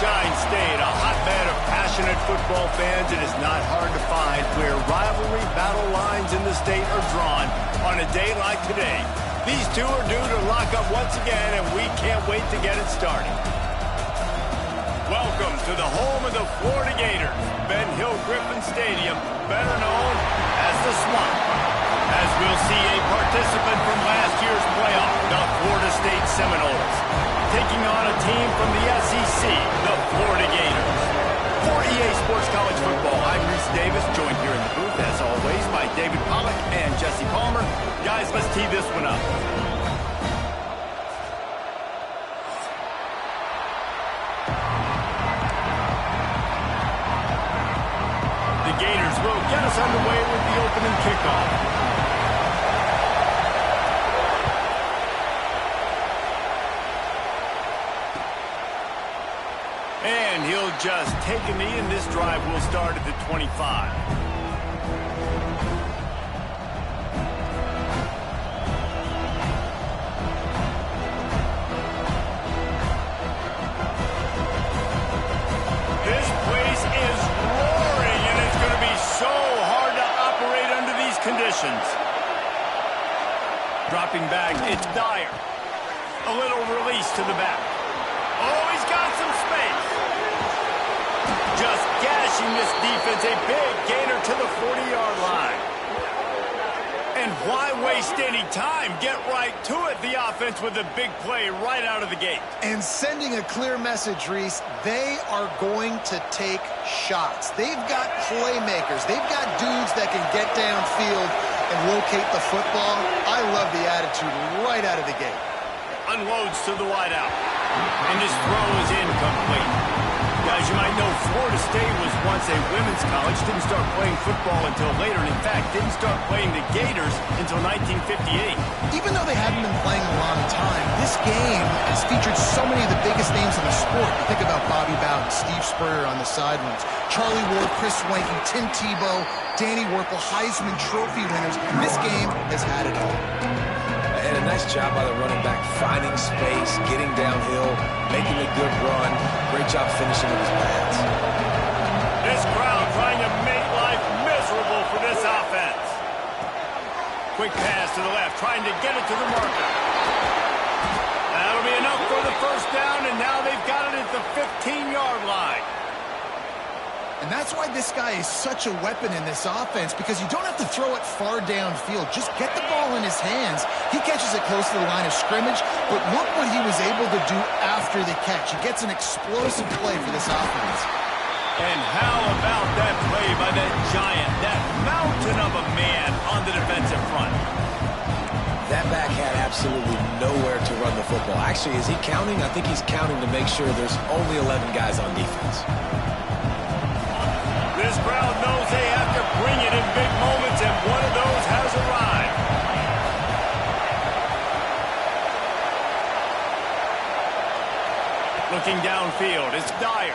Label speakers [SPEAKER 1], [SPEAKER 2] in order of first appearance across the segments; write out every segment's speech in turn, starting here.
[SPEAKER 1] Sunshine State, a hotbed of passionate football fans. It is not hard to find where rivalry battle lines in the state are drawn on a day like today. These two are due to lock up once again, and we can't wait to get it started. Welcome to the home of the Florida Gators, Ben Hill Griffin Stadium, better known as the Swamp. As we'll see a participant from last year's playoff, the Florida State Seminoles, taking on a team from the SEC, the Florida Gators. For EA Sports College Football, I'm Reese Davis, joined here in the booth, as always, by David Pollack and Jesse Palmer. Guys, let's tee this one up. The Gators will get us underway with the opening kickoff. And he'll just take a knee, and this drive will start at the 25. This place is roaring, and it's going to be so hard to operate under these conditions. Dropping back, it's Dyer. A little release to the back. Oh, he's got some space. Just gashing this defense, a big gainer to the 40-yard line. And why waste any time? Get right to it, the offense, with a big play right out of the gate.
[SPEAKER 2] And sending a clear message, Reese, they are going to take shots. They've got playmakers. They've got dudes that can get downfield and locate the football. I love the attitude right out of the gate.
[SPEAKER 1] Unloads to the wideout. And his throw is incomplete. Guys, you might know Florida State was once a women's college, didn't start playing football until later, and in fact, didn't start playing the Gators until 1958.
[SPEAKER 2] Even though they hadn't been playing a long time, this game has featured so many of the biggest names in the sport. You think about Bobby Bowden, Steve Spurrier on the sidelines, Charlie Ward, Chris Wanky, Tim Tebow, Danny Werkle, Heisman Trophy winners. This game has had it all.
[SPEAKER 3] And a nice job by the running back, finding space, getting downhill, making a good run. Great job finishing with his pads.
[SPEAKER 1] This crowd trying to make life miserable for this offense. Quick pass to the left, trying to get it to the marker. That'll be enough for the first down, and now they've got it at the 15-yard line.
[SPEAKER 2] And that's why this guy is such a weapon in this offense, because you don't have to throw it far downfield. Just get the ball in his hands. He catches it close to the line of scrimmage, but look what he was able to do after the catch. He gets an explosive play for this offense.
[SPEAKER 1] And how about that play by that giant, that mountain of a man on the defensive front?
[SPEAKER 3] That back had absolutely nowhere to run the football. Actually, is he counting? I think he's counting to make sure there's only 11 guys on defense.
[SPEAKER 1] This crowd knows they have to bring it in big moments, and one of those has arrived. Looking downfield, it's Dyer.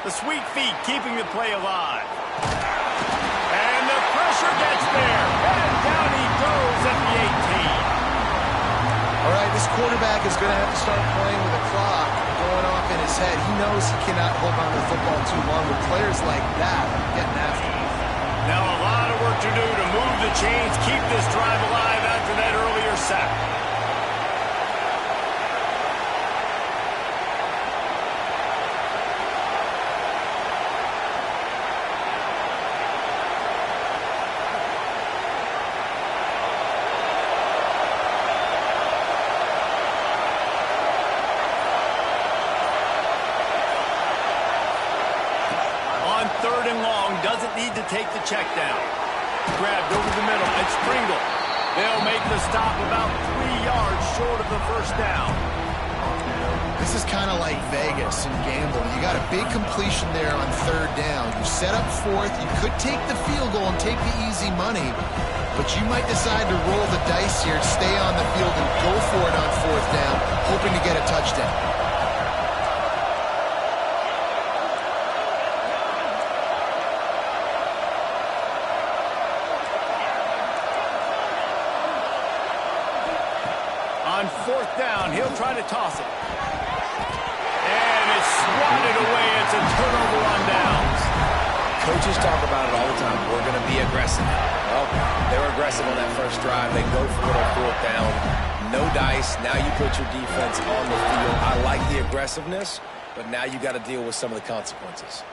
[SPEAKER 1] The sweet feet keeping the play alive. And the pressure gets there. And down he goes at the 18.
[SPEAKER 2] All right, this quarterback is going to have to start playing with a clock going off in his head. He knows he cannot hold on to the football too long with players like that getting after him.
[SPEAKER 1] Now a lot of work to do to move the chains, keep this drive alive after that earlier sack. Third and long, doesn't need to take the check down. Grabbed over the middle, it's Pringle. They'll make the stop about 3 yards short of the first down.
[SPEAKER 2] This is kind of like Vegas and gambling. You got a big completion there on third down. You set up fourth. You could take the field goal and take the easy money, but you might decide to roll the dice here, stay on the field, and go for it on fourth down, hoping to get a touchdown.
[SPEAKER 1] On fourth down, he'll try to toss it. And it's swatted away. It's a turnover on downs.
[SPEAKER 3] Coaches talk about it all the time. We're going to be aggressive. Well, they were aggressive on that first drive. They go for it on fourth down. No dice. Now you put your defense on the field. I like the aggressiveness, but now you got to deal with some of the consequences.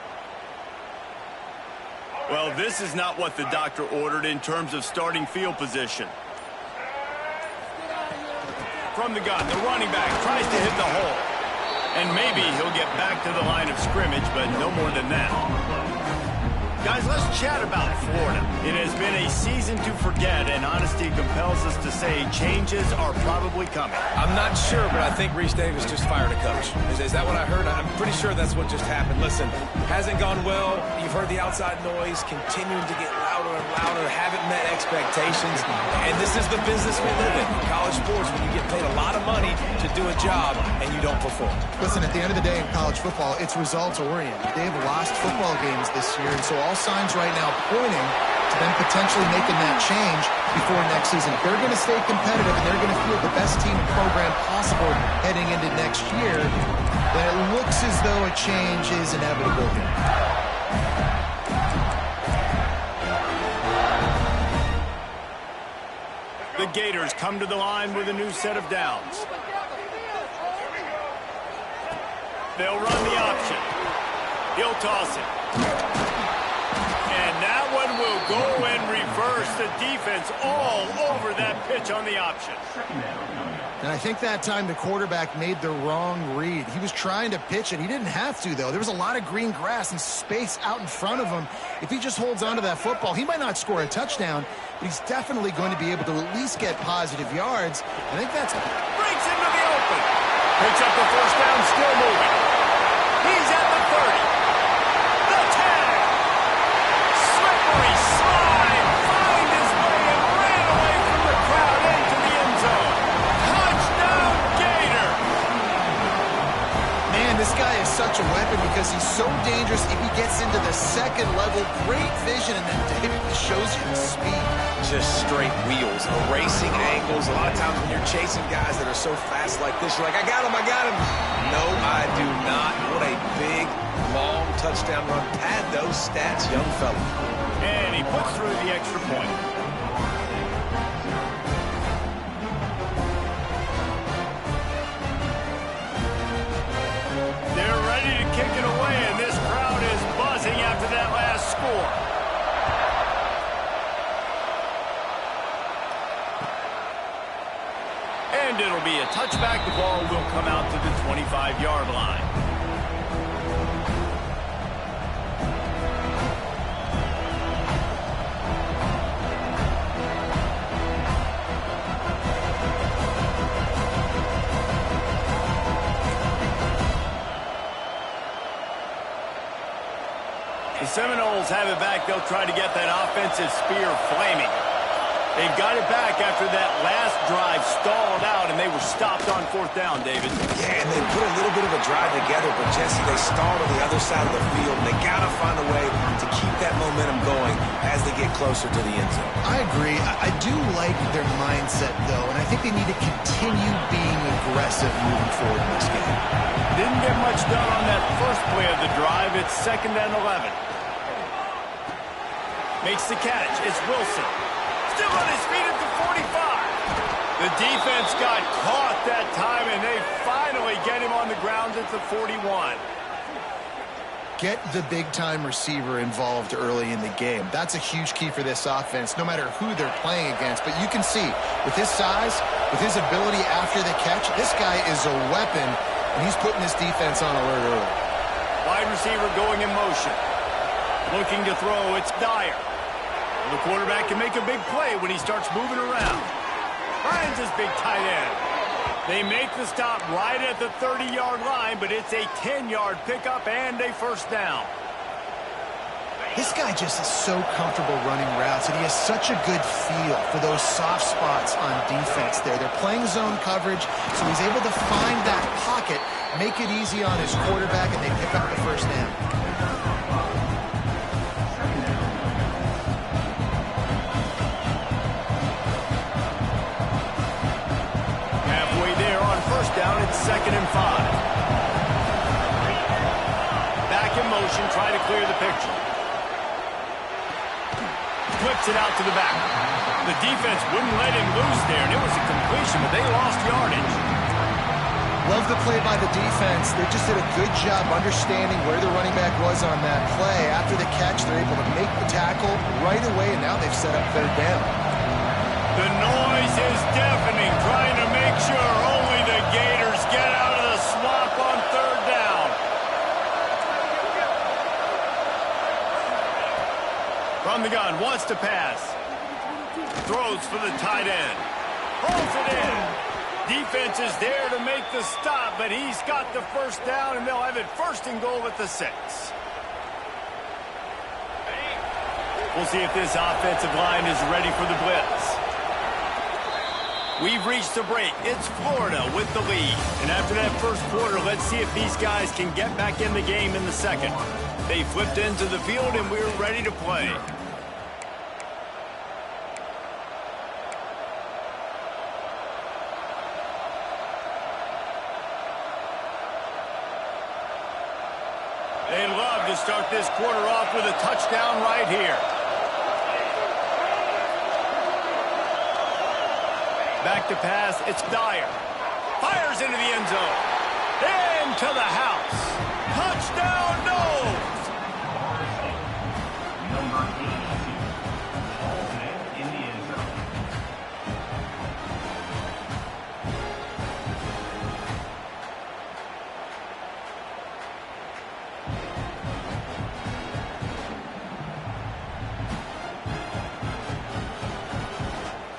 [SPEAKER 1] Well, this is not what the doctor ordered in terms of starting field position. From the gun, the running back tries to hit the hole. And maybe he'll get back to the line of scrimmage, but no more than that. Guys, let's chat about Florida. It has been a season to forget, and honesty compels us to say changes are probably coming.
[SPEAKER 3] I'm not sure, but I think Reese Davis just fired a coach. Is that what I heard? I'm pretty sure that's what just happened. Listen, hasn't gone well. You've heard the outside noise continuing to get louder and louder, haven't met expectations. And this is the business we live in college sports, when you get paid a lot of money to do a job and you don't perform.
[SPEAKER 2] Listen, at the end of the day in college football, it's results-oriented. They've lost football games this year, and so all signs right now pointing to them potentially making that change before next season. If they're going to stay competitive and they're going to field the best team program possible heading into next year, then it looks as though a change is inevitable here.
[SPEAKER 1] The Gators come to the line with a new set of downs. They'll run the option. He'll toss it. And that one will go in reverse. The defense all over that pitch on the option.
[SPEAKER 2] And I think that time the quarterback made the wrong read. He was trying to pitch it. He didn't have to, though. There was a lot of green grass and space out in front of him. If he just holds on to that football, he might not score a touchdown, but he's definitely going to be able to at least get positive yards. I think that's...
[SPEAKER 1] Breaks into the open. Picks up the first down, still moving. He's at the 30. The tag. Slippery slide. Find his way and ran away from the crowd into the end zone. Touchdown, Gator.
[SPEAKER 2] Man, this guy is such a weapon because he's so dangerous if he gets into the second level. Great vision, and then David shows you the speed.
[SPEAKER 3] Just straight wheels, erasing angles. A lot of times when you're chasing guys that are so fast like this, you're like, I got him. No, I do not. What a big, long touchdown run. Pad those stats, young fella.
[SPEAKER 1] And he puts through the extra point. They're ready to kick it away, and this crowd is buzzing after that last score. And it'll be a touchback. The ball will come out to the 25-yard line. The Seminoles have it back. They'll try to get that offensive spear flaming. They've got it back after that last drive stalled out, and they were stopped on fourth down, David.
[SPEAKER 3] Yeah, and they put a little bit of a drive together, but, Jesse, they stalled on the other side of the field, and they got to find a way to keep that momentum going as they get closer to the end zone.
[SPEAKER 2] I agree. I do like their mindset, though, and I think they need to continue being aggressive moving forward in this game.
[SPEAKER 1] Didn't get much done on that first play of the drive. It's 2nd and 11. Makes the catch. It's Wilson. Still on his feet at the 45. The defense got caught that time, and they finally get him on the ground at the 41.
[SPEAKER 2] Get the big-time receiver involved early in the game. That's a huge key for this offense, no matter who they're playing against. But you can see, with his size, with his ability after the catch, this guy is a weapon, and he's putting his defense on alert early.
[SPEAKER 1] Wide receiver going in motion. Looking to throw, it's Dyer. The quarterback can make a big play when he starts moving around. Finds his big tight end. They make the stop right at the 30-yard line, but it's a 10-yard pickup and a first down.
[SPEAKER 2] This guy just is so comfortable running routes, and he has such a good feel for those soft spots on defense there. They're playing zone coverage, so he's able to find that pocket, make it easy on his quarterback, and they pick up the first down.
[SPEAKER 1] Down, it's 2nd and 5. formation, try to clear the picture. Flips it out to the back. The defense wouldn't let him loose there, and it was a completion, but they lost yardage.
[SPEAKER 2] Love the play by the defense. They just did a good job understanding where the running back was on that play. After the catch, they're able to make the tackle right away, and now they've set up third down.
[SPEAKER 1] The noise is deafening, trying to make sure only the Gators get out of the swamp on third down. From the gun, wants to pass. Throws for the tight end. Pulls it in. Defense is there to make the stop, but he's got the first down, and they'll have it first and goal at the 6. We'll see if this offensive line is ready for the blitz. We've reached the break. It's Florida with the lead. And after that first quarter, let's see if these guys can get back in the game in the second. They flipped into the field, and we're ready to play. They love to start this quarter off with a touchdown right here. Back to pass, it's Dyer. Fires into the end zone. Into the house. Touchdown, Noles!
[SPEAKER 4] Number 82, in the end zone.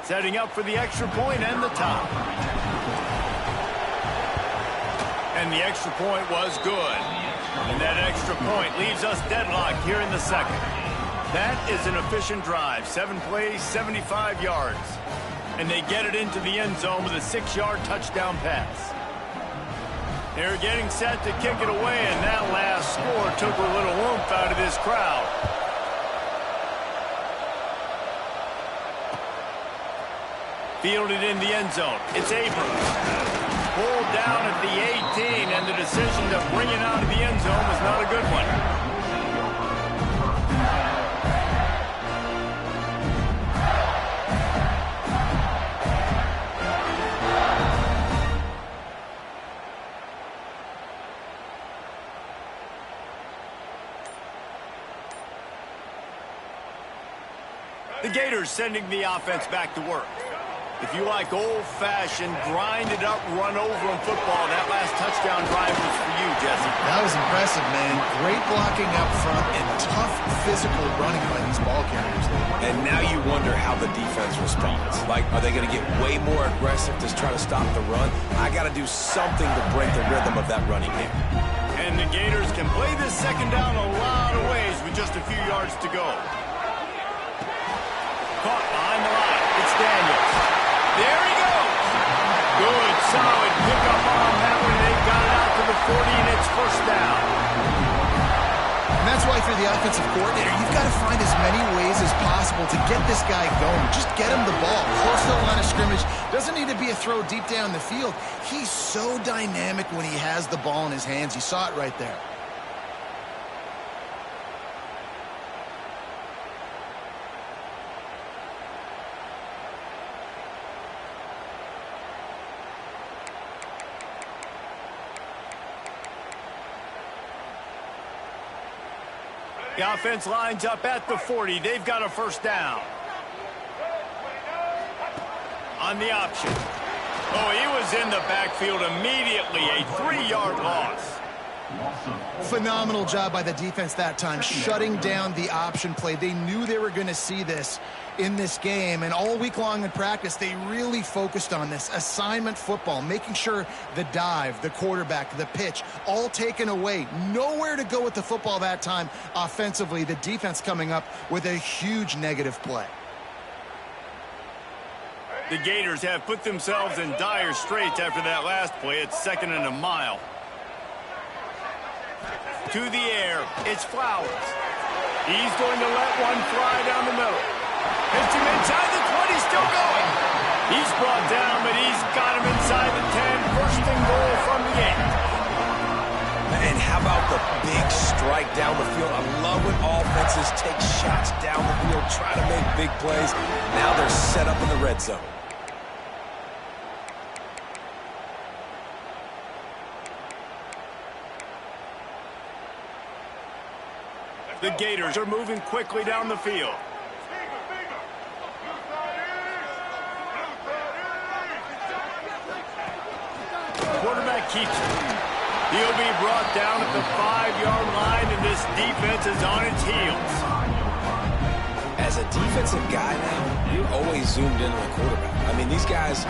[SPEAKER 1] Setting up for the extra point and the top. And the extra point was good. And that extra point leaves us deadlocked here in the second. That is an efficient drive. 7 plays, 75 yards. And they get it into the end zone with a 6-yard touchdown pass. They're getting set to kick it away, and that last score took a little oomph out of this crowd. Fielded in the end zone. It's Abrams. Pulled down at the 18, and the decision to bring it out of the end zone was not a good one. The Gators sending the offense back to work. If you like old-fashioned, grind-it-up, run-over-'em football, that last touchdown drive was for you, Jesse.
[SPEAKER 2] That was impressive, man. Great blocking up front and tough physical running by these ball carriers.
[SPEAKER 3] And now you wonder how the defense responds. Like, are they going to get way more aggressive to try to stop the run? I got to do something to break the rhythm of that running game.
[SPEAKER 1] And the Gators can play this second down a lot of ways with just a few yards to go. Caught behind the line. It's Daniels. There he goes. Good, solid pickup on that one. They got it out to the 40, and it's first down.
[SPEAKER 2] And that's why for the offensive coordinator, you've got to find as many ways as possible to get this guy going. Just get him the ball. Close to the line of scrimmage. Doesn't need to be a throw deep down the field. He's so dynamic when he has the ball in his hands. You saw it right there.
[SPEAKER 1] The offense lines up at the 40. They've got a first down. On the option. Oh, he was in the backfield immediately. A 3-yard loss.
[SPEAKER 2] Phenomenal job by the defense that time, shutting down the option play. They knew they were going to see this in this game, and all week long in practice, they really focused on this assignment football, making sure the dive, the quarterback, the pitch, all taken away. Nowhere to go with the football that time offensively. The defense coming up with a huge negative play.
[SPEAKER 1] The Gators have put themselves in dire straits after that last play. It's 2nd and a mile. To the air, it's Flowers. He's going to let one fly down the middle. Hits him inside the 20, still going. He's brought down, but he's got him inside the 10. First and goal from the 8.
[SPEAKER 3] And how about the big strike right down the field. I love when offenses take shots down the field, try to make big plays. Now they're set up in the red zone.
[SPEAKER 1] The Gators are moving quickly down the field. Quarterback keeps it. He'll be brought down at the 5-yard line, and this defense is on its heels.
[SPEAKER 3] As a defensive guy now, you're always zoomed in on the quarterback. I mean, these guys,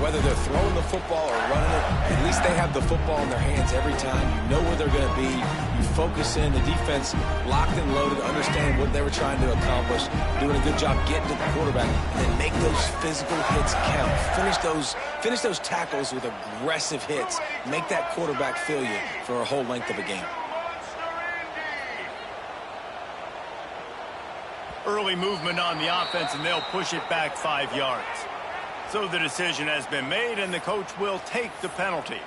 [SPEAKER 3] whether they're throwing the football or running it, at least they have the football in their hands every time. You know where they're going to be. You focus in. The defense locked and loaded, understand what they were trying to accomplish, doing a good job getting to the quarterback, and then make those physical hits count. Finish those tackles with aggressive hits. Make that quarterback feel you for a whole length of a game.
[SPEAKER 1] Early movement on the offense, and they'll push it back 5 yards. So the decision has been made, and the coach will take the penalty.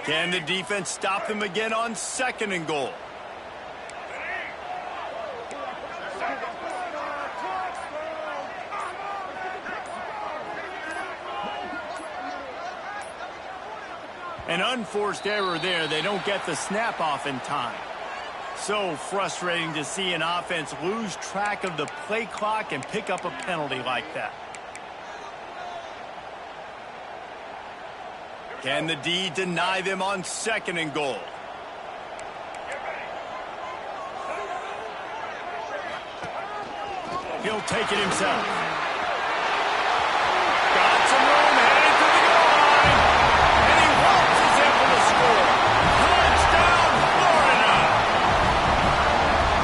[SPEAKER 1] Can the defense stop them again on 2nd and goal? An unforced error there. They don't get the snap off in time. So frustrating to see an offense lose track of the play clock and pick up a penalty like that. Can the D deny them on 2nd and goal? He'll take it himself. Got some room, headed to the goal line. And he waltzes in for the score. Touchdown, Florida!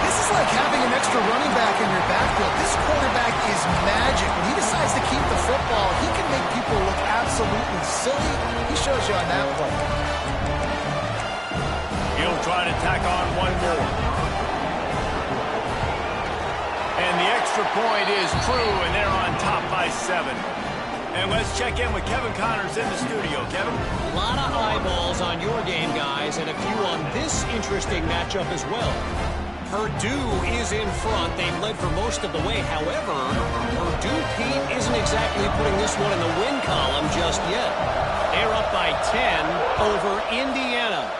[SPEAKER 2] This is like having an extra running back in your backfield. This quarterback is magic. When he decides to keep the football, he can make people look absolutely silly. He shows you on that play.
[SPEAKER 1] He'll try to tack on one more. And the extra point is true, and they're on top by 7. And let's check in with Kevin Connors in the studio. Kevin?
[SPEAKER 4] A lot of eyeballs on your game, guys, and a few on this interesting matchup as well. Purdue is in front. They've led for most of the way. However, Purdue, Pete, isn't exactly putting this one in the win column just yet. They're up by 10 over Indiana.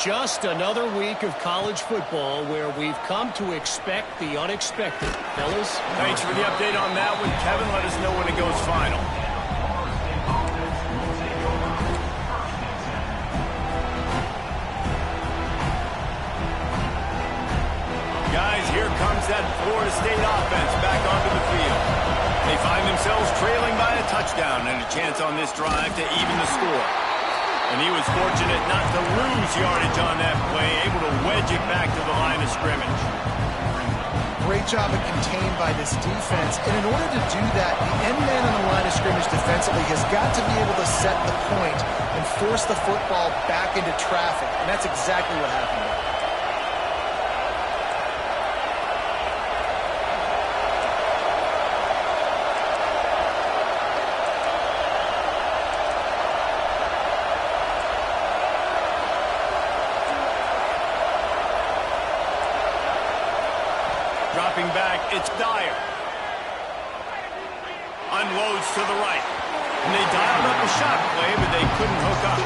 [SPEAKER 4] Just another week of college football where we've come to expect the unexpected. Fellas?
[SPEAKER 1] Thanks for the update on that one, Kevin. Let us know when it goes final. Guys, here comes that Florida State offense back onto the field. They find themselves trailing by a touchdown and a chance on this drive to even the score. And he was fortunate not to lose yardage on that play, able to wedge it back to the line of scrimmage.
[SPEAKER 2] Great job of contained by this defense. And in order to do that, the end man on the line of scrimmage defensively has got to be able to set the point and force the football back into traffic. And that's exactly what happened there.
[SPEAKER 1] Dropping back, it's Dyer. Unloads to the right. And they dialed up a shot play, but they couldn't hook up.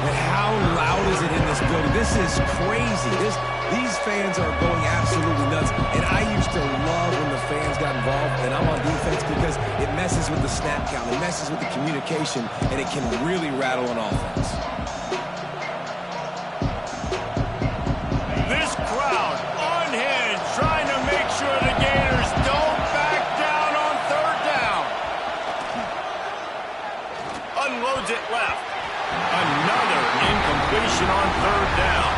[SPEAKER 3] And how loud is it in this building? This is crazy. These fans are going absolutely nuts. And I used to love when the fans got involved, and I'm on defense because it messes with the snap count. It messes with the communication, and it can really rattle an offense.
[SPEAKER 1] This crowd unhinged, trying to make sure the Gators don't back down on 3rd down. Unloads it left. Another incompletion on 3rd down.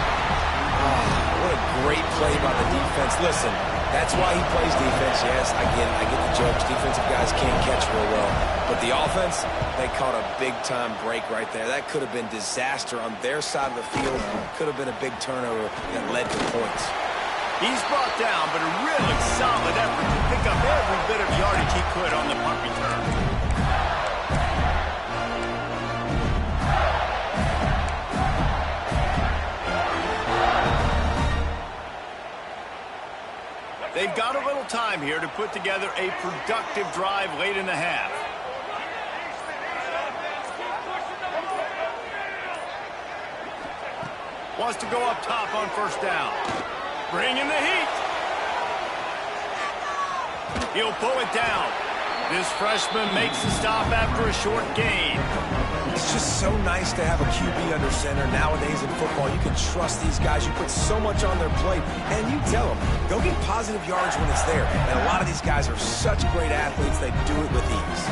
[SPEAKER 3] What a great play by the defense. Listen, that's why he plays defense. Yes, I get it. I get the jokes. Defensive guys can't catch real well. But the offense, they caught a big-time break right there. That could have been disaster on their side of the field. Could have been a big turnover that led to points.
[SPEAKER 1] He's brought down, but a really solid effort to pick up every bit of yardage he could on the punt return. They've got a little time here to put together a productive drive late in the half. Wants to go up top on first down. Bringing the heat. He'll pull it down. This freshman makes the stop after a short gain.
[SPEAKER 3] It's just so nice to have a QB under center. Nowadays in football, you can trust these guys. You put so much on their plate, and you tell them, go get positive yards when it's there. And a lot of these guys are such great athletes, they do it with ease.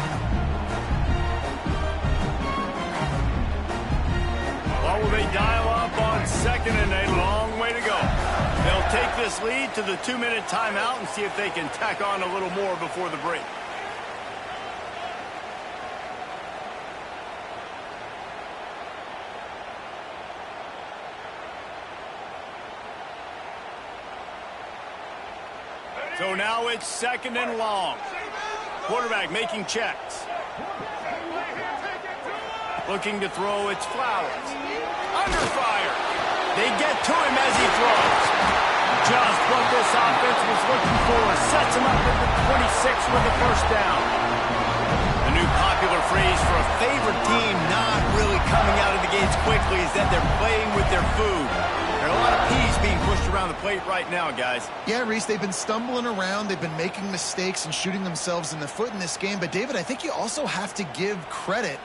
[SPEAKER 1] Well, will they dial up on second and a long way to go? They'll take this lead to the 2-minute timeout and see if they can tack on a little more before the break. So now it's second and long. Quarterback making checks. Looking to throw, it's Flowers. Under fire. They get to him as he throws. Just what this offense was looking for. Sets him up at the 26 with the first down. The new popular phrase for a favorite team not really coming out of the gates quickly is that they're playing with their food. There are a lot of peas being pushed around the plate right now, guys.
[SPEAKER 2] Yeah, Reese, they've been stumbling around. They've been making mistakes and shooting themselves in the foot in this game. But, David, I think you also have to give credit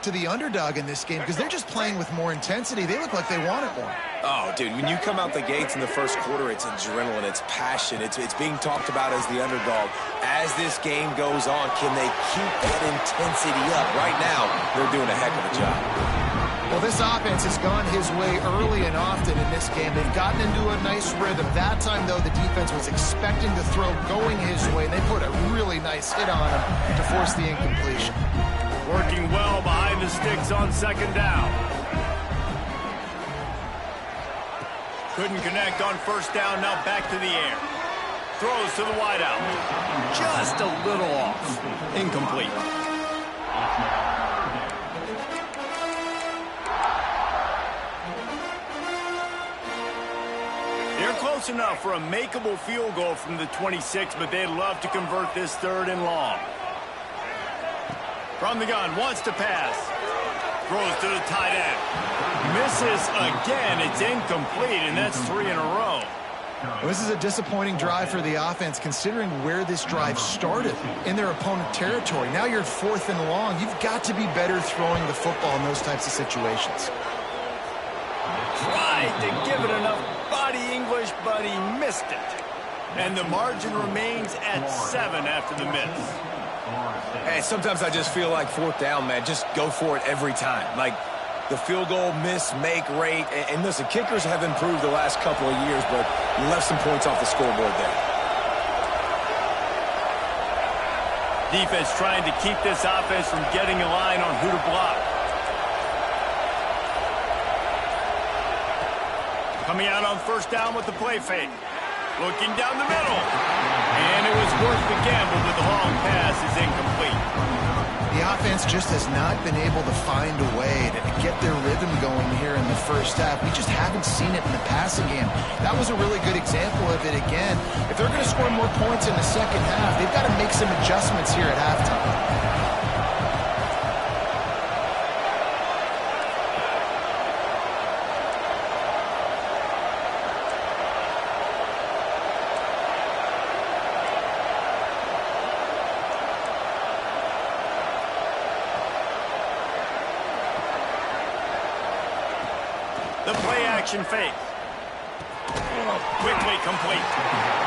[SPEAKER 2] to the underdog in this game because they're just playing with more intensity. They look like they want it more.
[SPEAKER 3] Oh, dude, when you come out the gates in the first quarter, it's adrenaline, it's passion, it's being talked about as the underdog. As this game goes on, can they keep that intensity up? Right now, they're doing a heck of a job.
[SPEAKER 2] Well, this offense has gone his way early and often in this game. They've gotten into a nice rhythm. That time, though, the defense was expecting the throw going his way, and they put a really nice hit on him to force the incompletion.
[SPEAKER 1] Working well behind the sticks on second down. Couldn't connect on first down, now back to the air. Throws to the wideout. Just a little off. Incomplete. They're close enough for a makeable field goal from the 26, but they'd love to convert this third and long. From the gun, wants to pass. Throws to the tight end. Misses again. It's incomplete, and that's 3 in a row.
[SPEAKER 2] Well, this is a disappointing drive for the offense, considering where this drive started in their opponent territory. Now you're 4th and long. You've got to be better throwing the football in those types of situations.
[SPEAKER 1] Tried to give it enough body English, but he missed it. And the margin remains at 7 after the miss.
[SPEAKER 3] Hey, sometimes I just feel like 4th down, man. Just go for it every time. Like the field goal miss-make rate. And listen, kickers have improved the last couple of years, but you left some points off the scoreboard there.
[SPEAKER 1] Defense trying to keep this offense from getting a line on who to block. Coming out on first down with the play fake. Looking down the middle. And it was worth the gamble, but the long pass is incomplete.
[SPEAKER 2] The offense just has not been able to find a way to get their rhythm going here in the first half. We just haven't seen it in the passing game. That was a really good example of it again. If they're going to score more points in the second half, they've got to make some adjustments here at halftime.
[SPEAKER 1] The play-action fake. Quickly complete.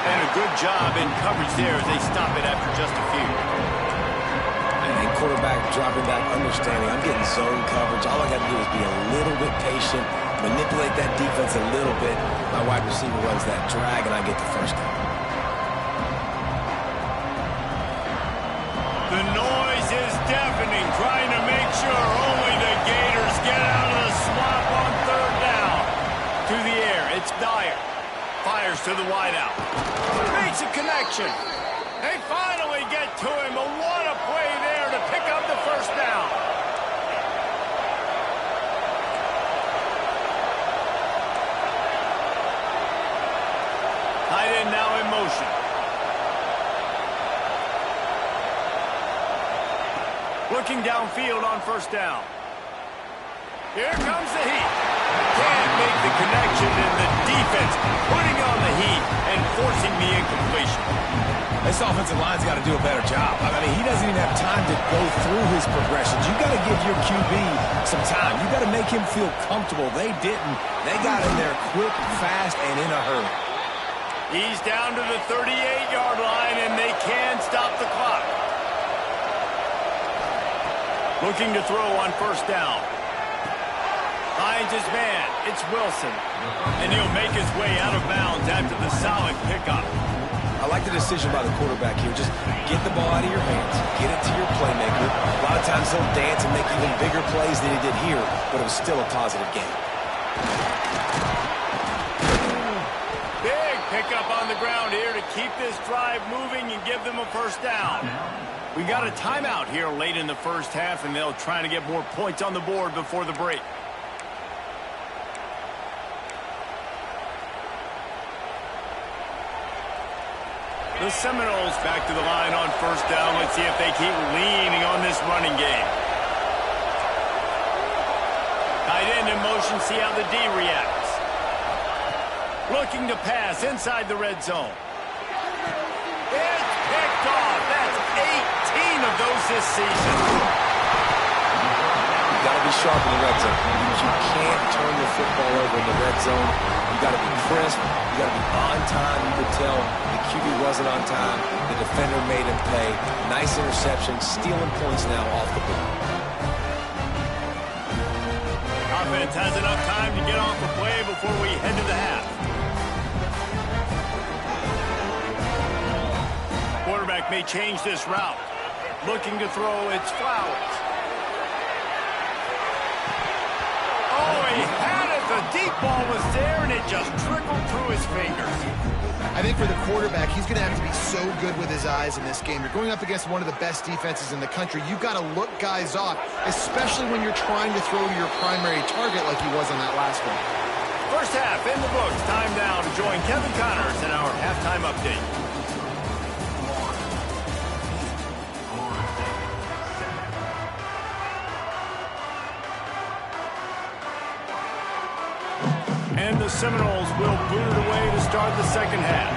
[SPEAKER 1] And a good job in coverage there as they stop it after just a few.
[SPEAKER 3] And quarterback dropping back, understanding I'm getting zone coverage. All I got to do is be a little bit patient, manipulate that defense a little bit. My wide receiver runs that drag, and I get the first down.
[SPEAKER 1] The noise is deafening, trying to make sure only the Gators get out of the swamp on third down. To the air, it's Dyer. Fires to to the wideout. Makes a connection. They finally get to him, but what a play there to pick up the first down. Tight end now in motion. Looking downfield on first down. Here comes the heat. Can't make the connection, and the defense putting on the heat and forcing the incompletion.
[SPEAKER 3] This offensive line's got to do a better job. I mean, he doesn't even have time to go through his progressions. You got to give your QB some time. You got to make him feel comfortable. They didn't. They got in there quick, fast, and in a hurry.
[SPEAKER 1] He's down to the 38-yard line, and they can stop the clock. Looking to throw on first down. Finds his man. It's Wilson. And he'll make his way out of bounds after the solid pickup.
[SPEAKER 3] I like the decision by the quarterback here. Just get the ball out of your hands. Get it to your playmaker. A lot of times he'll dance and make even bigger plays than he did here, but it was still a positive game.
[SPEAKER 1] Big pickup on the ground here to keep this drive moving and give them a first down. We got a timeout here late in the first half, and they'll try to get more points on the board before the break. The Seminoles back to the line on first down. Let's see if they keep leaning on this running game. Tight end in motion, see how the D reacts. Looking to pass inside the red zone. It's picked off. That's 18 of those this season.
[SPEAKER 3] You got to be sharp in the red zone. You can't turn the football over in the red zone. You got to be crisp. You got to be on time. You could tell the QB wasn't on time. The defender made him pay. Nice interception, stealing points now off the board.
[SPEAKER 1] Offense has enough time to get off the play before we head to the half. Quarterback may change this route. Looking to throw, it's Flowers. Oh, he had it. The deep ball was there, and it just trickled through his fingers.
[SPEAKER 2] I think for the quarterback, he's going to have to be so good with his eyes in this game. You're going up against one of the best defenses in the country. You've got to look guys off, especially when you're trying to throw to your primary target like he was on that last one.
[SPEAKER 1] First half in the books. Time now to join Kevin Connors in our halftime update. And the Seminoles will boot it away to start the second half.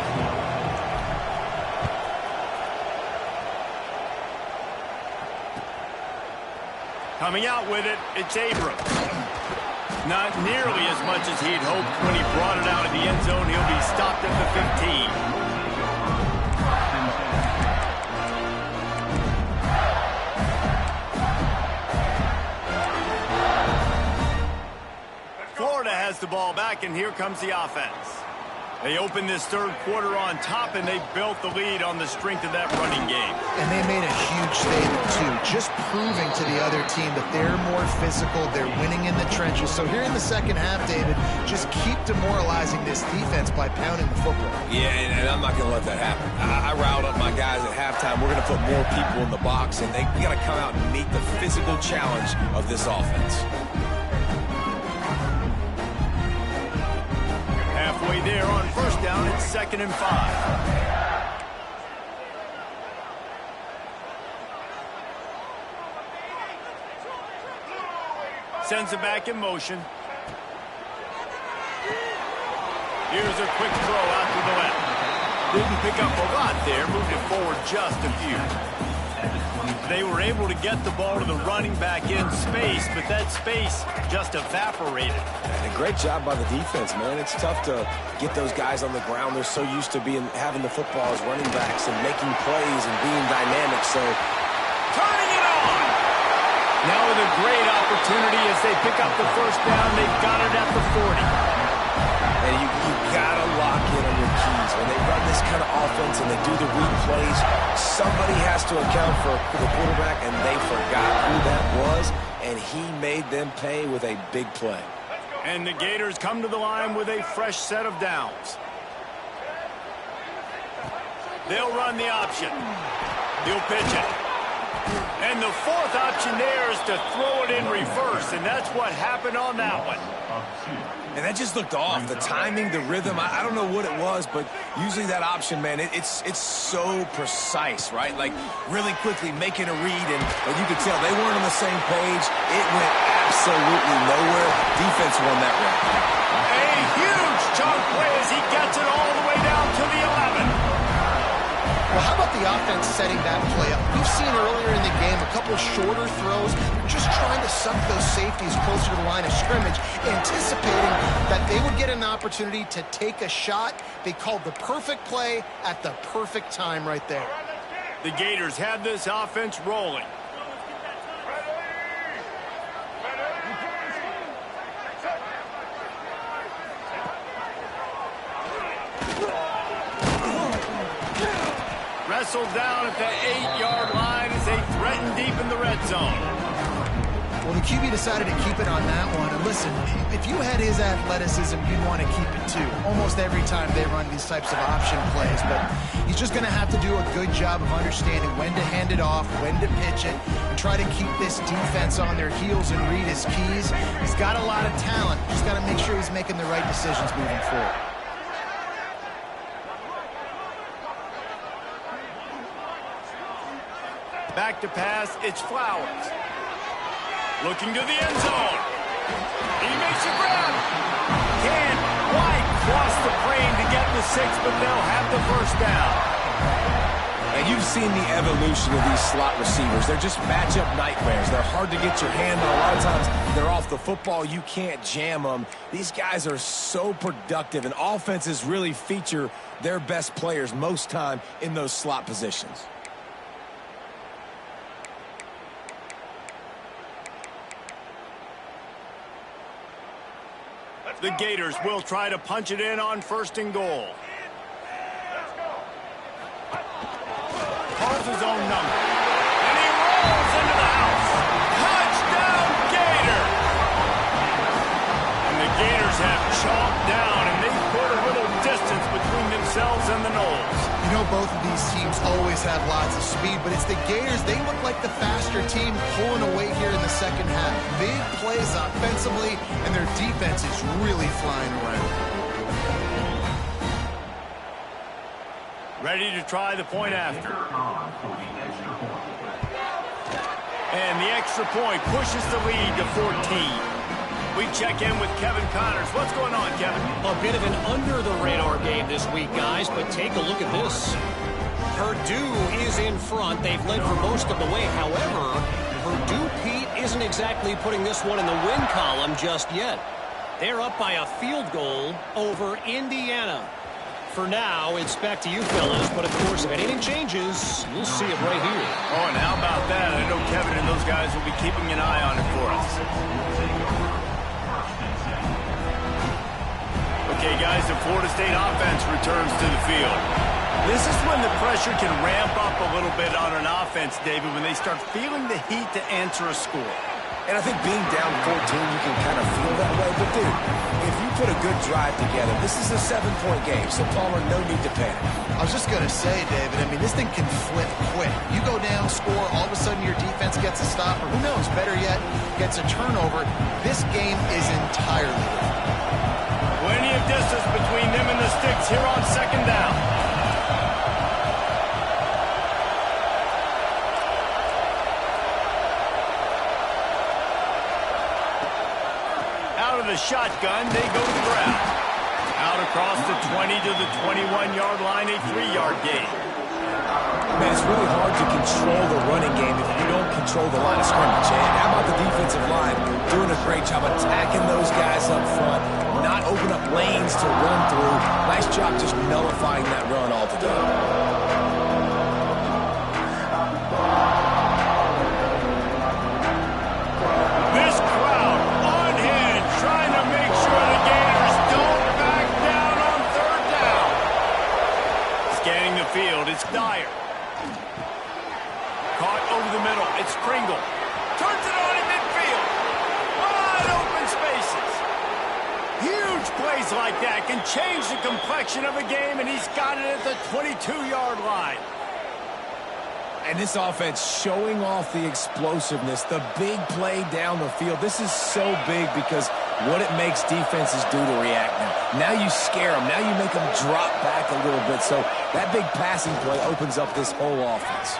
[SPEAKER 1] Coming out with it, it's Abrams. Not nearly as much as he'd hoped when he brought it out of the end zone. He'll be stopped at the 15. Florida has the ball back, and here comes the offense. They opened this third quarter on top, and they built the lead on the strength of that running game.
[SPEAKER 2] And they made a huge statement, too, just proving to the other team that they're more physical, they're winning in the trenches. So here in the second half, David, just keep demoralizing this defense by pounding the football.
[SPEAKER 3] Yeah, and I'm not going to let that happen. I riled up my guys at halftime. We're going to put more people in the box, and they got to come out and meet the physical challenge of this offense.
[SPEAKER 1] Halfway there on first down, it's 2nd and 5. Sends it back in motion. Here's a quick throw out to the left. Didn't pick up a lot there, moved it forward just a few. They were able to get the ball to the running back in space, but that space just evaporated.
[SPEAKER 3] And a great job by the defense, man. It's tough to get those guys on the ground. They're so used to having the football as running backs and making plays and being dynamic. So
[SPEAKER 1] turning it on. Now with a great opportunity as they pick up the first down. They've got it at the 40.
[SPEAKER 3] And you got to lock in on your keys. When they run this kind of offense and they do the read plays, somebody has to account for the quarterback, and they forgot who that was, and he made them pay with a big play.
[SPEAKER 1] And the Gators come to the line with a fresh set of downs. They'll run the option. He'll pitch it. And the fourth option there is to throw it in reverse, and that's what happened on that one.
[SPEAKER 3] And that just looked off. The timing, the rhythm, I don't know what it was, but usually that option, man, it's so precise, right? Like really quickly making a read, and you could tell they weren't on the same page. It went absolutely nowhere. Defense won that round.
[SPEAKER 1] A huge chunk play as he gets it all the way down to the 11.
[SPEAKER 2] Well, how about the offense setting that play up? We've seen earlier in the game a couple shorter throws, just trying to suck those safeties closer to the line of scrimmage, anticipating that they would get an opportunity to take a shot. They called the perfect play at the perfect time right there.
[SPEAKER 1] The Gators have this offense rolling. Wrestled down at the 8-yard line as they threaten deep in the red zone.
[SPEAKER 2] Well, the QB decided to keep it on that one. And listen, if you had his athleticism, you'd want to keep it too. Almost every time they run these types of option plays. But he's just going to have to do a good job of understanding when to hand it off, when to pitch it, and try to keep this defense on their heels and read his keys. He's got a lot of talent. Just got to make sure he's making the right decisions moving forward.
[SPEAKER 1] Back to pass, it's Flowers. Looking to the end zone. He makes a grab. Can't quite cross the frame to get the 6, but they'll have the first down.
[SPEAKER 3] And you've seen the evolution of these slot receivers. They're just matchup nightmares. They're hard to get your hand on. A lot of times they're off the football. You can't jam them. These guys are so productive, and offenses really feature their best players most time in those slot positions.
[SPEAKER 1] The Gators will try to punch it in on 1st and goal. Calls his own number. And he rolls into the house. Touchdown, Gator! And the Gators have chalked down, and they've put a little distance between themselves and the Noles.
[SPEAKER 2] You know, both of these teams always have lots of speed, but it's the Gators. They look like the faster team pulling away here in the second half. Big plays offensively, and their defense is really flying around.
[SPEAKER 1] Ready to try the point after. And the extra point pushes the lead to 14. We check in with Kevin Connors. What's going on, Kevin?
[SPEAKER 4] A bit of an under-the-radar game this week, guys, but take a look at this. Purdue is in front. They've led for most of the way. However, Purdue, Pete, isn't exactly putting this one in the win column just yet. They're up by a field goal over Indiana. For now, it's back to you fellas, but of course, if anything changes, you'll see it right here.
[SPEAKER 1] Oh, and how about that? I know Kevin and those guys will be keeping an eye on it for us. Okay, guys, the Florida State offense returns to the field. This is when the pressure can ramp up a little bit on an offense, David, when they start feeling the heat to answer a score.
[SPEAKER 3] And I think being down 14, you can kind of feel that way. But, dude, if you put a good drive together, this is a 7-point game, so Palmer, no need to panic.
[SPEAKER 2] I was just going to say, David, I mean, this thing can flip quick. You go down, score, all of a sudden your defense gets a stop, or who knows, better yet, gets a turnover. This game is entirely different.
[SPEAKER 1] Plenty of distance between them and the sticks here on 2nd down. Out of the shotgun, they go to the ground. Out across the 20 to the 21-yard line, a 3-yard gain.
[SPEAKER 3] Man, it's really hard to control the running game if you don't control the line of scrimmage. And how about the defensive line doing a great job attacking those guys up front, not open up lanes to run through. Nice job just nullifying that run altogether.
[SPEAKER 1] It's Dyer. Caught over the middle. It's Pringle. Turns it on in midfield. Wide open spaces. Huge plays like that can change the complexion of a game, and he's got it at the 22-yard line.
[SPEAKER 3] And this offense showing off the explosiveness, the big play down the field. This is so big because what it makes defenses do to react now. Now you scare them. Now you make them drop back a little bit. So that big passing play opens up this whole offense.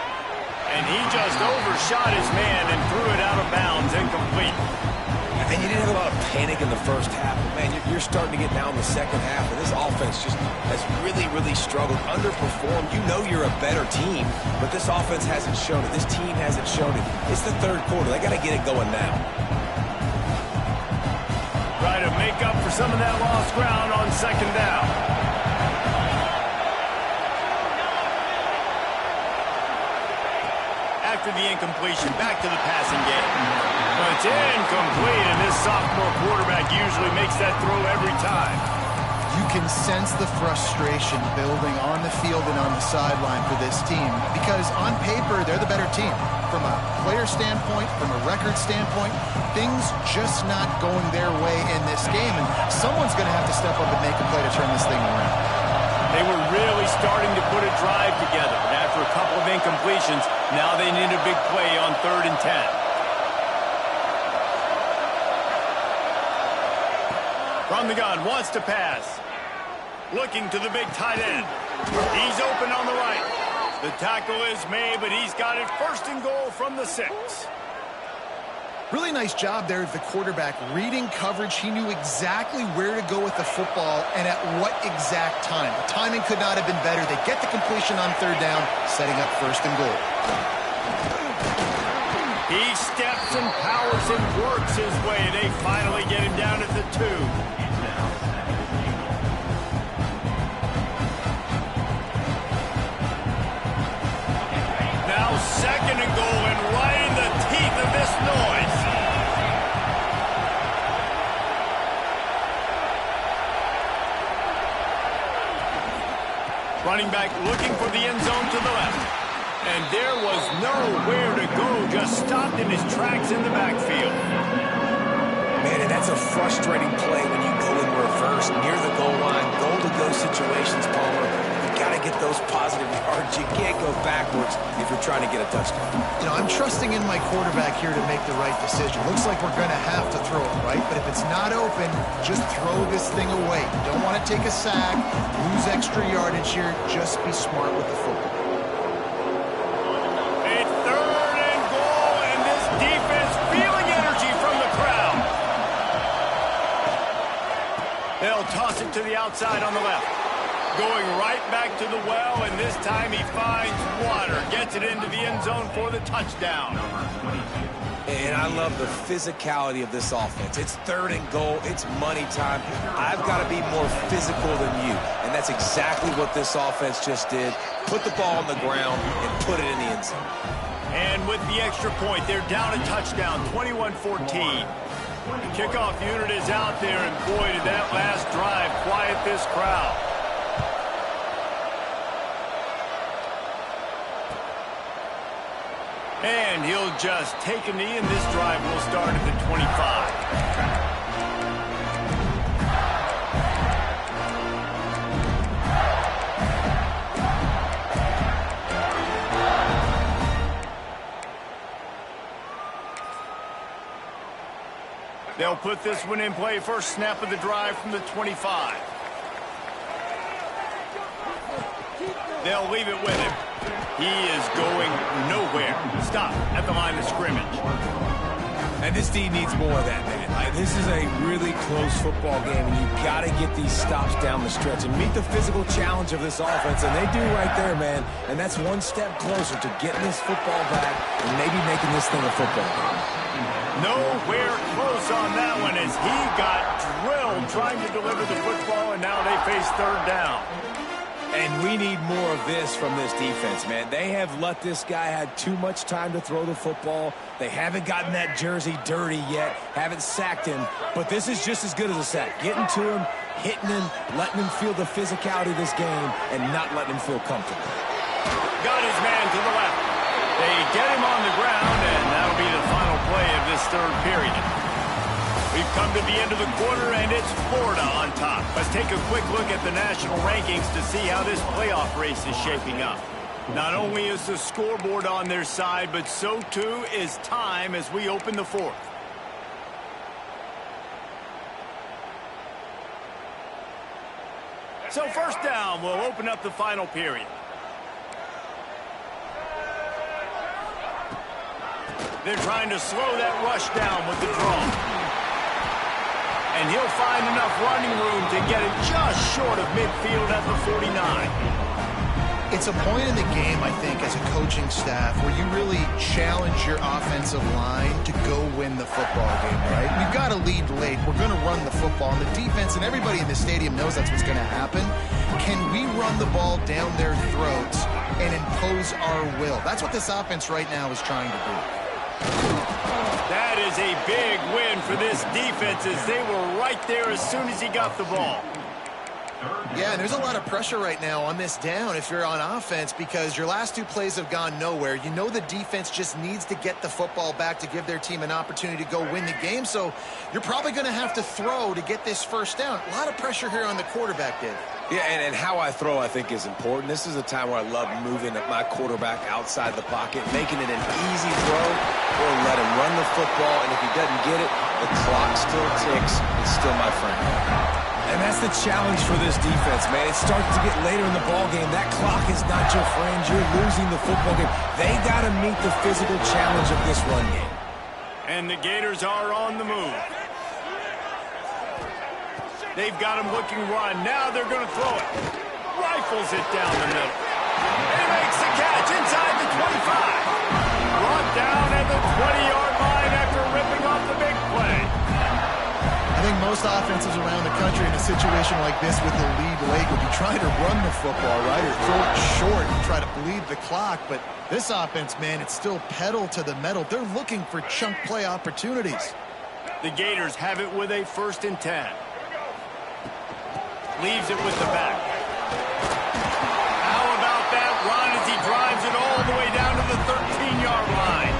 [SPEAKER 1] And he just overshot his man and threw it out of bounds, incomplete.
[SPEAKER 3] And you didn't have a lot of panic in the first half. Man, you're starting to get down in the second half, and this offense just has really, really struggled, underperformed. You know you're a better team, but this offense hasn't shown it. This team hasn't shown it. It's the third quarter. They got to get it going now.
[SPEAKER 1] Try to make up for some of that lost ground on second down. After the incompletion, back to the passing game. But it's incomplete, and this sophomore quarterback usually makes that throw every time.
[SPEAKER 2] You can sense the frustration building on the field and on the sideline for this team because on paper, they're the better team. From a player standpoint, from a record standpoint, things just not going their way in this game, and someone's going to have to step up and make a play to turn this thing around.
[SPEAKER 1] They were really starting to put a drive together, but after a couple of incompletions, now they need a big play on 3rd and 10. From the gun, wants to pass. Looking to the big tight end. He's open on the right. The tackle is made, but he's got it 1st and goal from the 6.
[SPEAKER 2] Really nice job there of the quarterback reading coverage. He knew exactly where to go with the football and at what exact time. The timing could not have been better. They get the completion on 3rd down, setting up 1st and goal.
[SPEAKER 1] He steps and powers and works his way. They finally get him down at the 2. Now 2nd and goal, and right in the teeth of this noise. Running back looking for the end zone to the left. And there was nowhere to go, just stopped in his tracks in the backfield.
[SPEAKER 3] Man, and that's a frustrating play when you go in reverse near the goal line, goal-to-go situations, Palmer. You got to get those positive yards. You can't go backwards if you're trying to get a touchdown.
[SPEAKER 2] You know, I'm trusting in my quarterback here to make the right decision. Looks like we're going to have to throw it, right? But if it's not open, just throw this thing away. You don't want to take a sack, lose extra yardage here. Just be smart with the football.
[SPEAKER 1] They'll toss it to the outside on the left. Going right back to the well, and this time he finds water. Gets it into the end zone for the touchdown.
[SPEAKER 3] And I love the physicality of this offense. It's 3rd and goal. It's money time. I've got to be more physical than you. And that's exactly what this offense just did. Put the ball on the ground and put it in the end zone.
[SPEAKER 1] And with the extra point, they're down a touchdown, 21-14. The kickoff unit is out there, and boy, did that last drive quiet this crowd. And he'll just take a knee, and this drive will start at the 25. They'll put this one in play. First snap of the drive from the 25. They'll leave it with him. He is going nowhere. Stop at the line of scrimmage.
[SPEAKER 3] And this team needs more of that, man. This is a really close football game, and you've got to get these stops down the stretch and meet the physical challenge of this offense, and they do right there, man. And that's one step closer to getting this football back and maybe making this thing a football game.
[SPEAKER 1] Nowhere close on that one as he got drilled trying to deliver the football, and now they face 3rd down.
[SPEAKER 3] And we need more of this from this defense, man. They have let this guy have too much time to throw the football. They haven't gotten that jersey dirty yet, haven't sacked him. But this is just as good as a sack. Getting to him, hitting him, letting him feel the physicality of this game, and not letting him feel comfortable.
[SPEAKER 1] Got his man to the left. They get him on the ground, and that'll be the final play of this 3rd period. We've come to the end of the quarter, and it's Florida on top. Let's take a quick look at the national rankings to see how this playoff race is shaping up. Not only is the scoreboard on their side, but so too is time as we open the fourth. So first down, we'll open up the final period. They're trying to slow that rush down with the draw. And he'll find enough running room to get it just short of midfield at the 49.
[SPEAKER 2] It's a point in the game, I think, as a coaching staff where you really challenge your offensive line to go win the football game, right? We've got to lead late. We're going to run the football. And the defense and everybody in the stadium knows that's what's going to happen. Can we run the ball down their throats and impose our will? That's what this offense right now is trying to do.
[SPEAKER 1] That is a big win for this defense as they were right there as soon as he got the ball.
[SPEAKER 2] Yeah, and there's a lot of pressure right now on this down if you're on offense because your last two plays have gone nowhere. You know the defense just needs to get the football back to give their team an opportunity to go win the game, so you're probably going to have to throw to get this first down. A lot of pressure here on the quarterback, Dave.
[SPEAKER 3] Yeah, and how I throw, I think, is important. This is a time where I love moving my quarterback outside the pocket, making it an easy throw, or let him run the football, and if he doesn't get it, the clock still ticks. It's still my friend. And that's the challenge for this defense, man. It starts to get later in the ball game. That clock is not your friend. You're losing the football game. They got to meet the physical challenge of this run game.
[SPEAKER 1] And the Gators are on the move. They've got him looking run. Now they're going to throw it. Rifles it down the middle. And he makes the catch inside the 25. Brought down at the 20-yard line after ripping off the big play.
[SPEAKER 2] I think most offenses around the country in a situation like this with the lead late would be trying to run the football, right, or throw it short and try to bleed the clock. But this offense, man, it's still pedal to the metal. They're looking for chunk play opportunities.
[SPEAKER 1] The Gators have it with a 1st and 10. Leaves it with the back. How about that run as he drives it all the way down to the 13-yard line?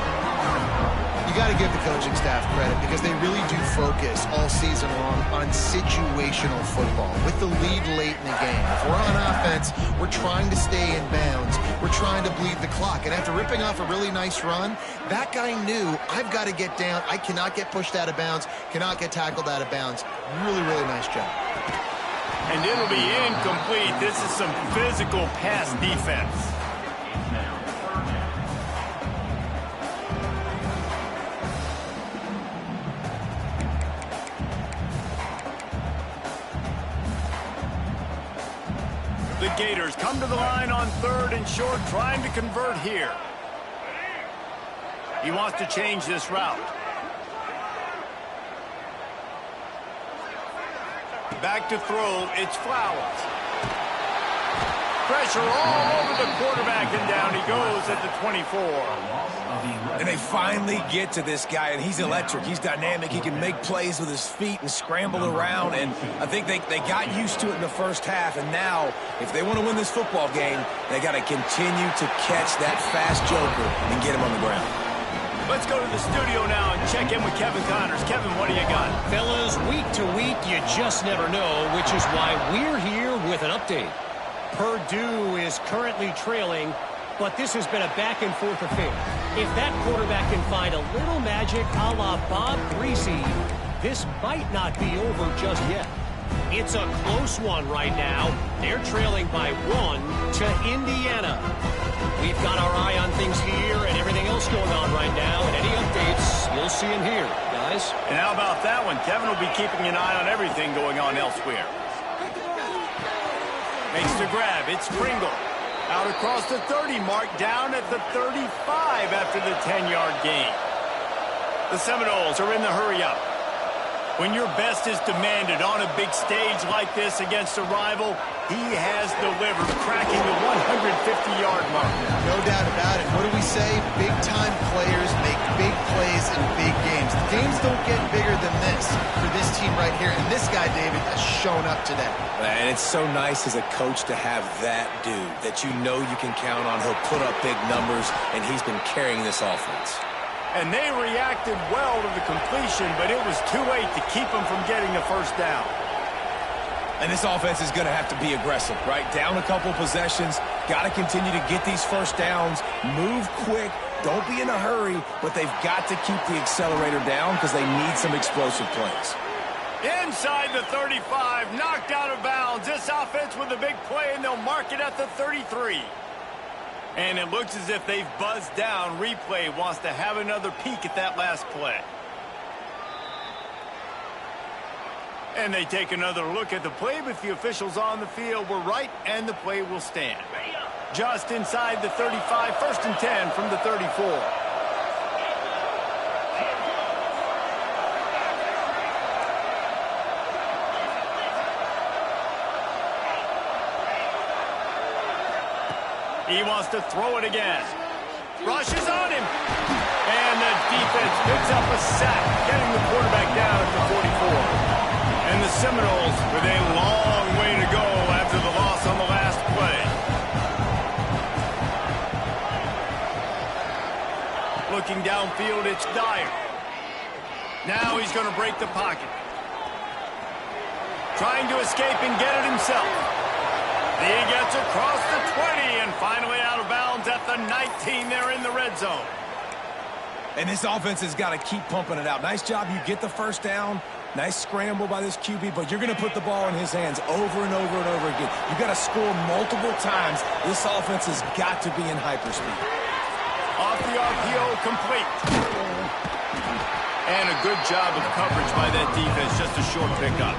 [SPEAKER 2] You got to give the coaching staff credit because they really do focus all season long on situational football with the lead late in the game. If we're on offense, we're trying to stay in bounds. We're trying to bleed the clock. And after ripping off a really nice run, that guy knew, I've got to get down. I cannot get pushed out of bounds, cannot get tackled out of bounds. Really, really nice job.
[SPEAKER 1] And it'll be incomplete. This is some physical pass defense. The Gators come to the line on 3rd and short, trying to convert here. He wants to change this route. Back to throw, it's Flowers. Pressure all over the quarterback, and down he goes at the 24.
[SPEAKER 3] And they finally get to this guy, and he's electric. He's dynamic. He can make plays with his feet and scramble around, and I think they got used to it in the first half, and now, if they want to win this football game, they got to continue to catch that fast joker and get him on the ground.
[SPEAKER 1] Let's go to the studio now and check in with Kevin Connors. Kevin, what do you got?
[SPEAKER 4] Fellas, week to week, you just never know, which is why we're here with an update. Purdue is currently trailing, but this has been a back-and-forth affair. If that quarterback can find a little magic a la Bob Greasy, this might not be over just yet. It's a close one right now. They're trailing by 1 to Indiana. We've got our eye on things here and everything else going on right now, and any updates, you'll see them here, guys.
[SPEAKER 1] And how about that one? Kevin will be keeping an eye on everything going on elsewhere. Makes the grab. It's Pringle. Out across the 30 mark, down at the 35 after the 10-yard gain. The Seminoles are in the hurry-up. When your best is demanded on a big stage like this against a rival, he has delivered, cracking the 150-yard mark.
[SPEAKER 2] No doubt about it. What do we say? Big-time players make big plays in big games. The games don't get bigger than this for this team right here. And this guy, David, has shown up today.
[SPEAKER 3] And it's so nice as a coach to have that dude that you know you can count on. He'll put up big numbers, and he's been carrying this offense.
[SPEAKER 1] And they reacted well to the completion, but it was too late to keep them from getting the first down.
[SPEAKER 3] And this offense is going to have to be aggressive, right? Down a couple possessions, got to continue to get these first downs, move quick, don't be in a hurry, but they've got to keep the accelerator down because they need some explosive plays.
[SPEAKER 1] Inside the 35, knocked out of bounds. This offense with a big play, and they'll mark it at the 33. And it looks as if they've buzzed down. Replay wants to have another peek at that last play. And they take another look at the play, but the officials on the field were right, and the play will stand. Just inside the 35, 1st and 10 from the 34. He wants to throw it again. Rushes on him. And the defense picks up a sack, getting the quarterback down at the 44. And the Seminoles with a long way to go after the loss on the last play. Looking downfield, it's Dyer. Now he's going to break the pocket. Trying to escape and get it himself. He gets across the 20 and finally out of bounds at the 19. They're in the red zone.
[SPEAKER 3] And this offense has got to keep pumping it out. Nice job. You get the first down. Nice scramble by this QB, but you're going to put the ball in his hands over and over and over again. You've got to score multiple times. This offense has got to be in hyperspeed.
[SPEAKER 1] Off the RPO, complete. And a good job of coverage by that defense. Just a short pickup.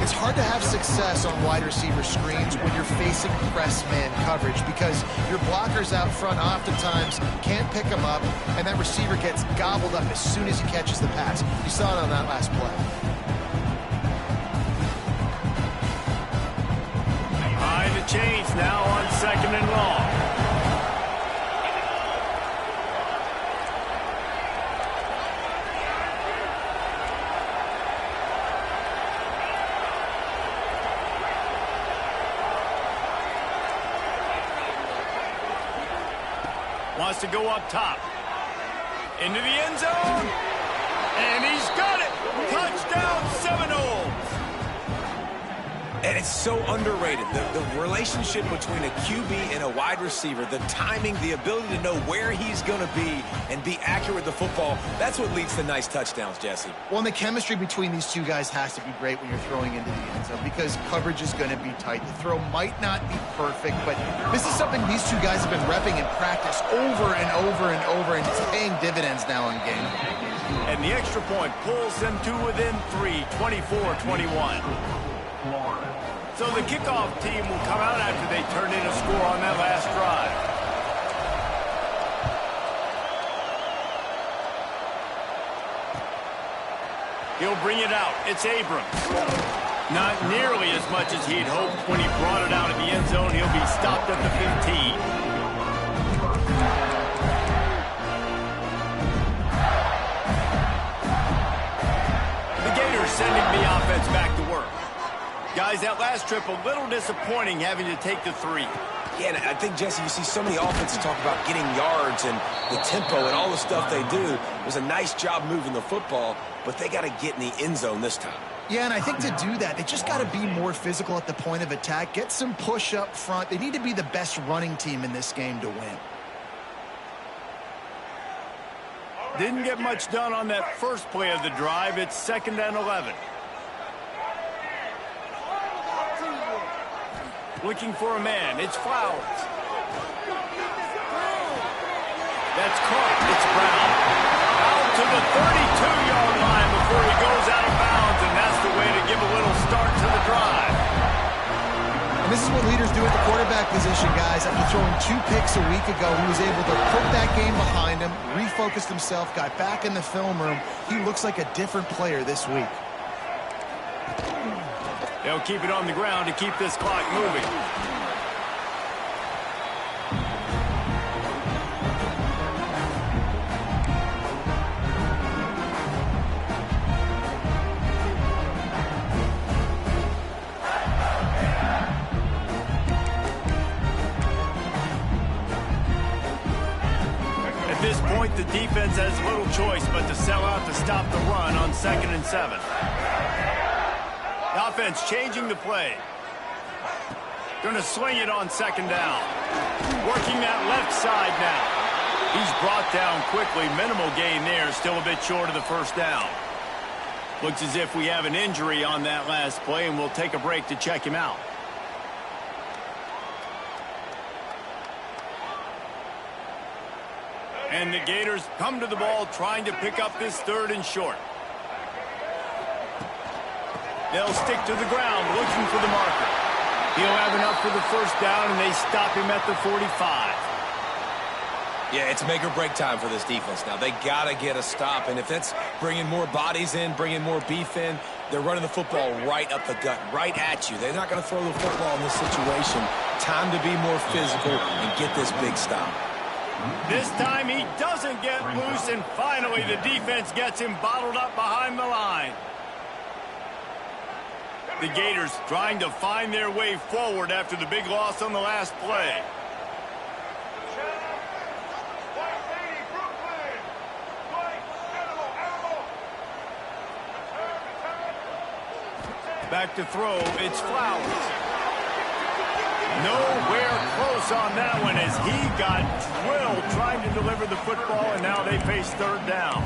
[SPEAKER 2] It's hard to have success on wide receiver screens when you're facing press man coverage because your blockers out front oftentimes can't pick them up, and that receiver gets gobbled up as soon as he catches the pass. You saw it on that last play.
[SPEAKER 1] Behind the chains now on 2nd and long. Wants to go up top. Into the end zone. And he's got it. Touchdown, Seminoles.
[SPEAKER 3] And it's so underrated. The relationship between a QB and a wide receiver, the timing, the ability to know where he's going to be and be accurate with the football, that's what leads to nice touchdowns, Jesse.
[SPEAKER 2] Well, and the chemistry between these two guys has to be great when you're throwing into the end zone because coverage is going to be tight. The throw might not be perfect, but this is something these two guys have been repping in practice over and over and over, and it's paying dividends now in game.
[SPEAKER 1] And the extra point pulls them to within 3, 24-21. So the kickoff team will come out after they turn in a score on that last drive. He'll bring it out. It's Abrams. Not nearly as much as he'd hoped when he brought it out in the end zone. He'll be stopped at the 15. The Gators sending the offense back to work. Guys, that last trip a little disappointing having to take the 3.
[SPEAKER 3] Yeah, and I think, Jesse, you see so many offenses talk about getting yards and the tempo and all the stuff they do. It was a nice job moving the football, but they got to get in the end zone this time.
[SPEAKER 2] Yeah, and I think to do that, they just got to be more physical at the point of attack, get some push up front. They need to be the best running team in this game to win.
[SPEAKER 1] Didn't get much done on that first play of the drive. It's 2nd and 11. Looking for a man. It's Flowers. That's caught. It's Brown. Out to the 32-yard line before he goes out of bounds, and that's the way to give a little start to the drive.
[SPEAKER 2] And this is what leaders do at the quarterback position, guys. After throwing 2 picks a week ago, he was able to put that game behind him, refocused himself, got back in the film room. He looks like a different player this week.
[SPEAKER 1] They'll keep it on the ground to keep this clock moving. At this point, the defense has little choice but to sell out to stop the run on 2nd and 7. The offense changing the play. Going to swing it on 2nd down. Working that left side now. He's brought down quickly. Minimal gain there. Still a bit short of the 1st down. Looks as if we have an injury on that last play, and we'll take a break to check him out. And the Gators come to the ball trying to pick up this 3rd and short. They'll stick to the ground looking for the marker. He'll have enough for the 1st down, and they stop him at the 45.
[SPEAKER 3] Yeah, it's make or break time for this defense now. They got to get a stop, and if that's bringing more bodies in, bringing more beef in, they're running the football right up the gut, right at you. They're not going to throw the football in this situation. Time to be more physical and get this big stop.
[SPEAKER 1] This time he doesn't get loose, and finally the defense gets him bottled up behind the line. The Gators trying to find their way forward after the big loss on the last play. Back to throw, it's Flowers. Nowhere close on that one as he got drilled trying to deliver the football, and now they face 3rd down.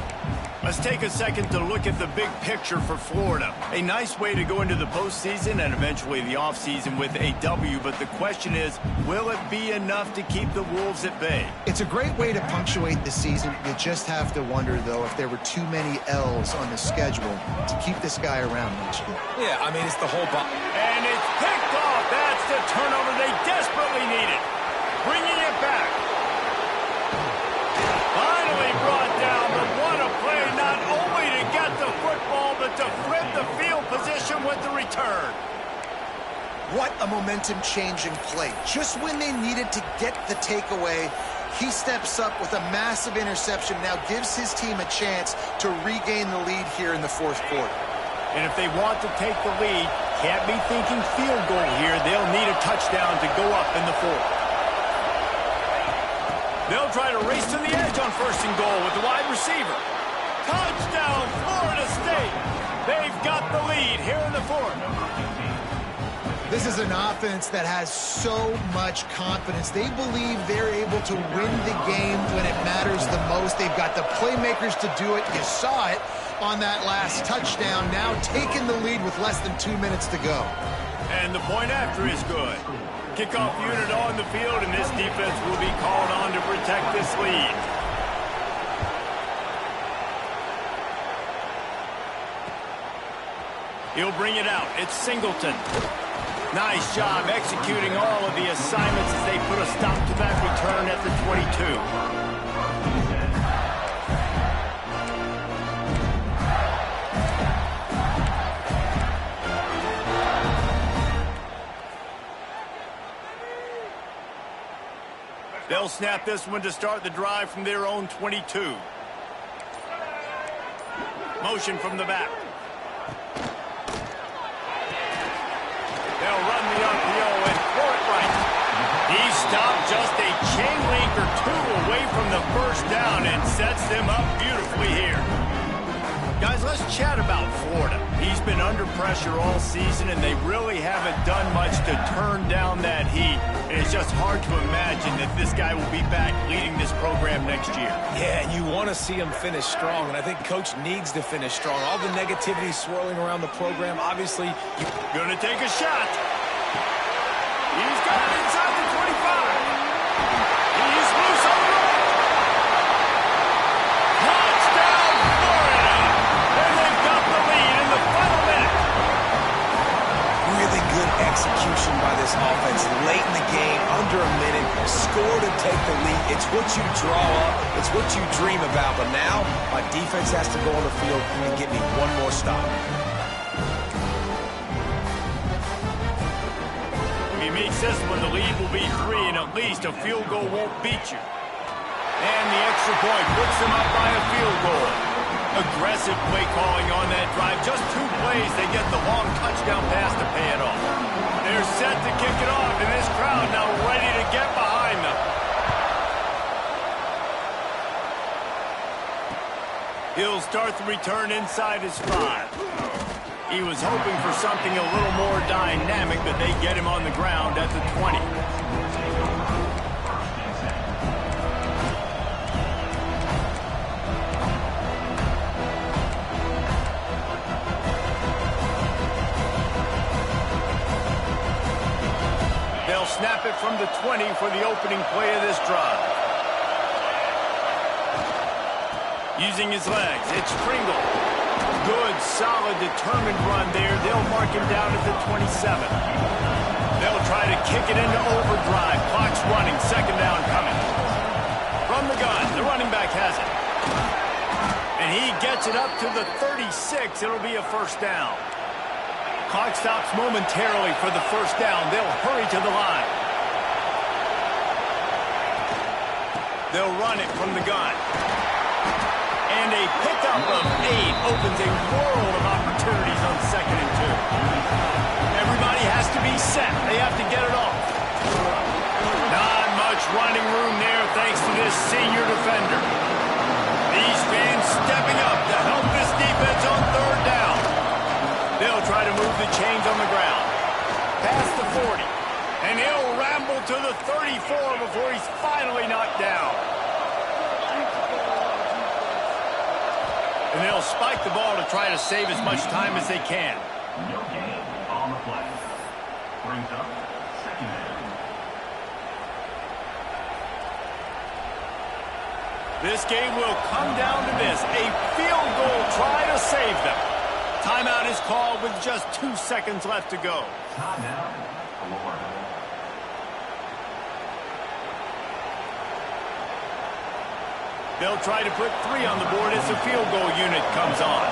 [SPEAKER 1] Let's take a second to look at the big picture for Florida. A nice way to go into the postseason and eventually the offseason with a W, but the question is, will it be enough to keep the Wolves at bay?
[SPEAKER 2] It's a great way to punctuate the season. You just have to wonder, though, if there were too many L's on the schedule to keep this guy around next year.
[SPEAKER 3] Yeah, I mean, it's the whole ball.
[SPEAKER 1] And it's picked off. That's the turnover they desperately needed. Bringing it back. Finally brought down, but what a play, not only to get the football, but to flip the field position with the return.
[SPEAKER 2] What a momentum-changing play. Just when they needed to get the takeaway, he steps up with a massive interception, now gives his team a chance to regain the lead here in the 4th quarter.
[SPEAKER 1] And if they want to take the lead, can't be thinking field goal here. They'll need a touchdown to go up in the 4th. They'll try to race to the edge on 1st and goal with the wide receiver. Touchdown, Florida State. They've got the lead here in the 4th.
[SPEAKER 2] This is an offense that has so much confidence. They believe they're able to win the game when it matters the most. They've got the playmakers to do it. You saw it on that last touchdown. Now taking the lead with less than 2 minutes to go.
[SPEAKER 1] And the point after is good. Kickoff unit on the field, and this defense will be called on to protect this lead. He'll bring it out. It's Singleton. Nice job executing all of the assignments as they put a stop to that return at the 22. They'll snap this one to start the drive from their own 22. Motion from the back. They'll run the RPO and throw it right. He stopped just a chain link or 2 away from the 1st down and sets them up beautifully here. Guys, let's chat about Florida. He's been under pressure all season, and they really haven't done much to turn down that heat. And it's just hard to imagine that this guy will be back leading this program next year.
[SPEAKER 3] Yeah, and you want to see him finish strong, and I think Coach needs to finish strong. All the negativity swirling around the program, obviously.
[SPEAKER 1] Gonna take a shot. He's got it inside the 25. He's loose on the right. Touchdown, Florida. And they've got the lead in the final minute.
[SPEAKER 3] Really good execution by this offense late in the game, under a minute, score to take the lead. It's what you draw up, it's what you dream about, but now my defense has to go on the field and get me one more stop.
[SPEAKER 1] If he makes this one, the lead will be 3, and at least a field goal won't beat you. And the extra point puts them up by a field goal. Aggressive play calling on that drive. Just 2 plays, they get the long touchdown pass to pay it off. They're set to kick it off, and this crowd now ready to get behind them. He'll start the return inside his 5. He was hoping for something a little more dynamic, but they get him on the ground at the 20. They'll snap it from the 20 for the opening play of this drive. Using his legs, it's Pringle. Good, solid, determined run there. They'll mark him down at the 27. They'll try to kick it into overdrive. Clock's running, second down coming. From the gun, the running back has it. And he gets it up to the 36. It'll be a first down. Clock stops momentarily for the first down. They'll hurry to the line. They'll run it from the gun. And a pickup of 8 opens a world of opportunities on 2nd and 2. Everybody has to be set. They have to get it off. Not much running room there thanks to this senior defender. These fans stepping up to help this defense on 3rd down. They'll try to move the chains on the ground. Past the 40. And he'll ramble to the 34 before he's finally knocked down. And they'll spike the ball to try to save as much time as they can.
[SPEAKER 5] No gain on the play. Brings up 2nd down.
[SPEAKER 1] This game will come down to this. A field goal try to save them. Timeout is called with just 2 seconds left to go.
[SPEAKER 5] Timeout. Florida.
[SPEAKER 1] They'll try to put 3 on the board as the field goal unit comes on.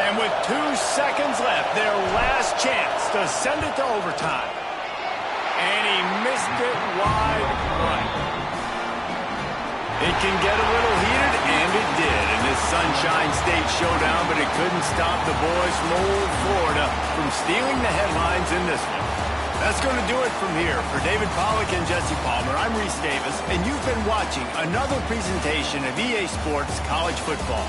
[SPEAKER 1] And with 2 seconds left, their last chance to send it to overtime. And he missed it wide right. It can get a little heated, and it did in this Sunshine State showdown, but it couldn't stop the boys from old Florida from stealing the headlines in this one. That's going to do it from here. For David Pollack and Jesse Palmer, I'm Reese Davis, and you've been watching another presentation of EA Sports College Football.